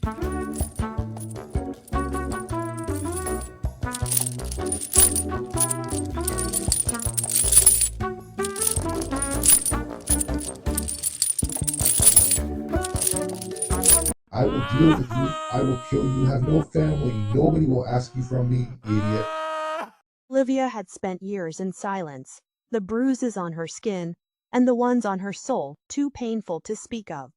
I will deal with you. I will kill you. You have no family. Nobody will ask you from me, idiot. Olivia had spent years in silence, the bruises on her skin and the ones on her soul too painful to speak of.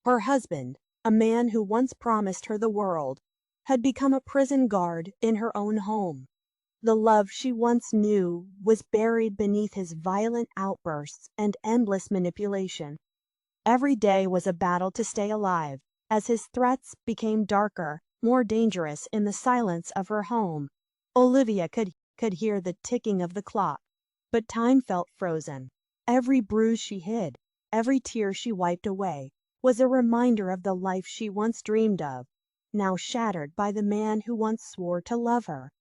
Her husband, a man who once promised her the world, had become a prison guard in her own home. The love she once knew was buried beneath his violent outbursts and endless manipulation. Every day was a battle to stay alive, as his threats became darker, more dangerous in the silence of her home. Olivia could hear the ticking of the clock, but time felt frozen. Every bruise she hid, every tear she wiped away, was a reminder of the life she once dreamed of, now shattered by the man who once swore to love her.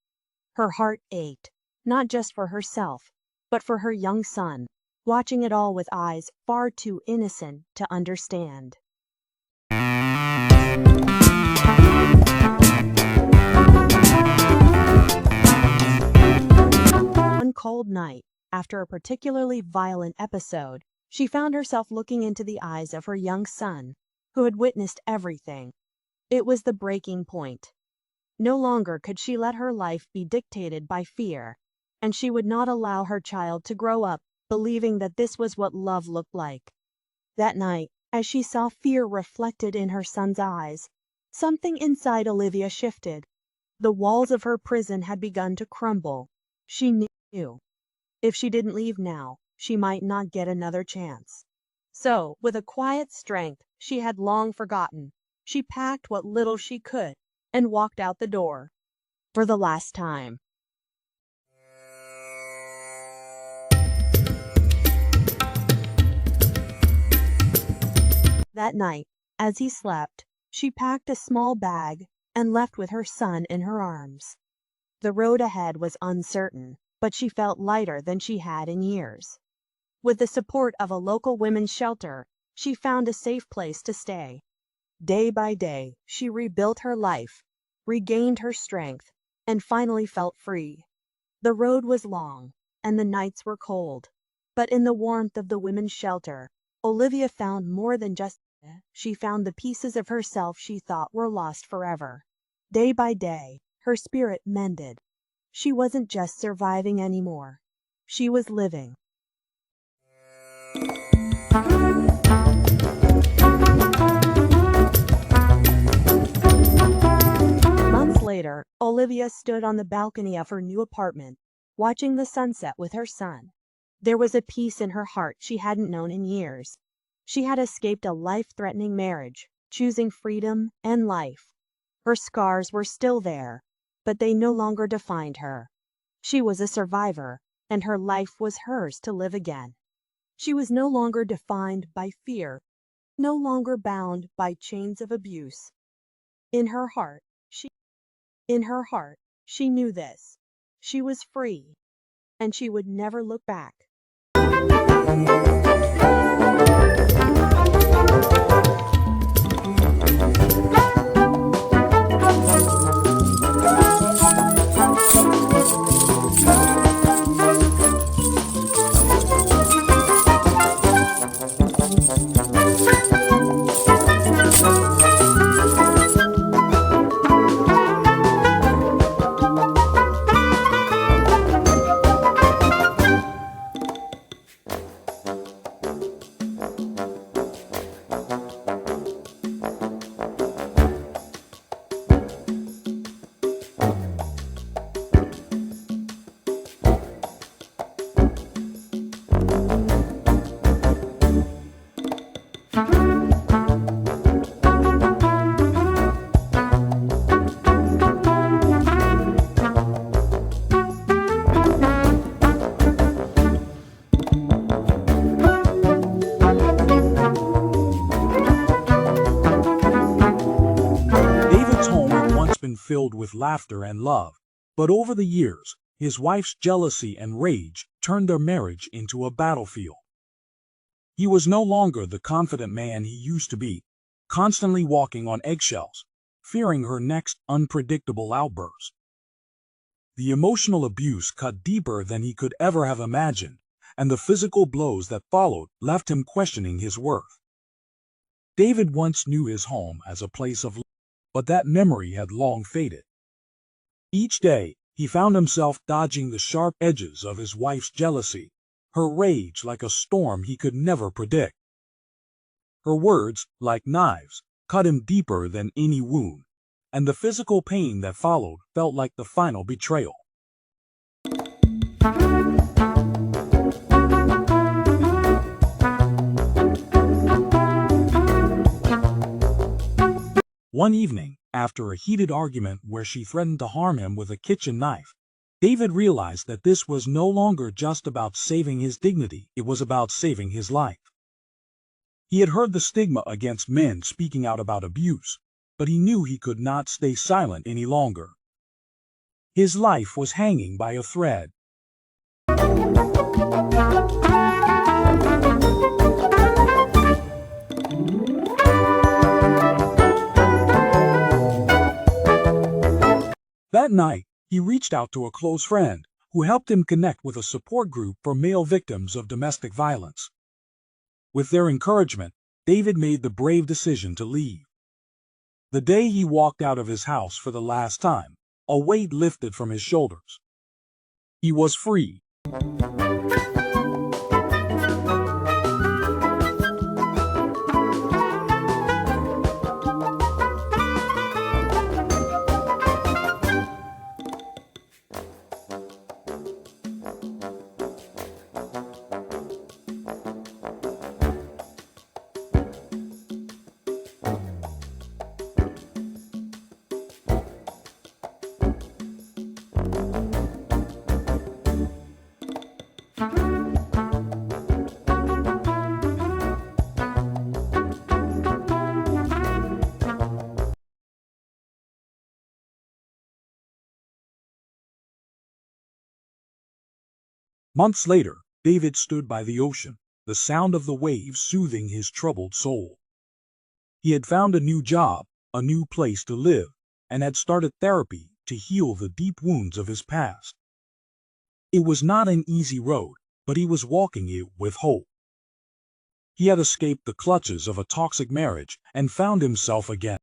Her heart ached, not just for herself, but for her young son, watching it all with eyes far too innocent to understand. One cold night, after a particularly violent episode, she found herself looking into the eyes of her young son, who had witnessed everything. It was the breaking point. No longer could she let her life be dictated by fear, and she would not allow her child to grow up believing that this was what love looked like. That night, as she saw fear reflected in her son's eyes, something inside Olivia shifted. The walls of her prison had begun to crumble. She knew, if she didn't leave now, she might not get another chance. So, with a quiet strength she had long forgotten, she packed what little she could and walked out the door. For the last time. That night, as he slept, she packed a small bag and left with her son in her arms. The road ahead was uncertain, but she felt lighter than she had in years. With the support of a local women's shelter, she found a safe place to stay. Day by day, she rebuilt her life, regained her strength, and finally felt free. The road was long, and the nights were cold, but in the warmth of the women's shelter, Olivia found more than just she found the pieces of herself she thought were lost forever. Day by day, her spirit mended. She wasn't just surviving anymore. She was living. Months later, Olivia stood on the balcony of her new apartment, watching the sunset with her son. There was a peace in her heart she hadn't known in years. She had escaped a life-threatening marriage, choosing freedom and life. Her scars were still there, but they no longer defined her. She was a survivor, and her life was hers to live again. She was no longer defined by fear, no longer bound by chains of abuse. In her heart, she in her heart, she knew this. She was free, and she would never look back. David's home had once been filled with laughter and love, but over the years, his wife's jealousy and rage turned their marriage into a battlefield. He was no longer the confident man he used to be, constantly walking on eggshells, fearing her next unpredictable outburst. The emotional abuse cut deeper than he could ever have imagined, and the physical blows that followed left him questioning his worth. David once knew his home as a place of love, but that memory had long faded. Each day, he found himself dodging the sharp edges of his wife's jealousy, her rage like a storm he could never predict. Her words, like knives, cut him deeper than any wound, and the physical pain that followed felt like the final betrayal. One evening, after a heated argument where she threatened to harm him with a kitchen knife, David realized that this was no longer just about saving his dignity, it was about saving his life. He had heard the stigma against men speaking out about abuse, but he knew he could not stay silent any longer. His life was hanging by a thread. That night, he reached out to a close friend who helped him connect with a support group for male victims of domestic violence. With their encouragement, David made the brave decision to leave. The day he walked out of his house for the last time, a weight lifted from his shoulders. He was free. Months later, David stood by the ocean, the sound of the waves soothing his troubled soul. He had found a new job, a new place to live, and had started therapy to heal the deep wounds of his past. It was not an easy road, but he was walking it with hope. He had escaped the clutches of a toxic marriage and found himself again.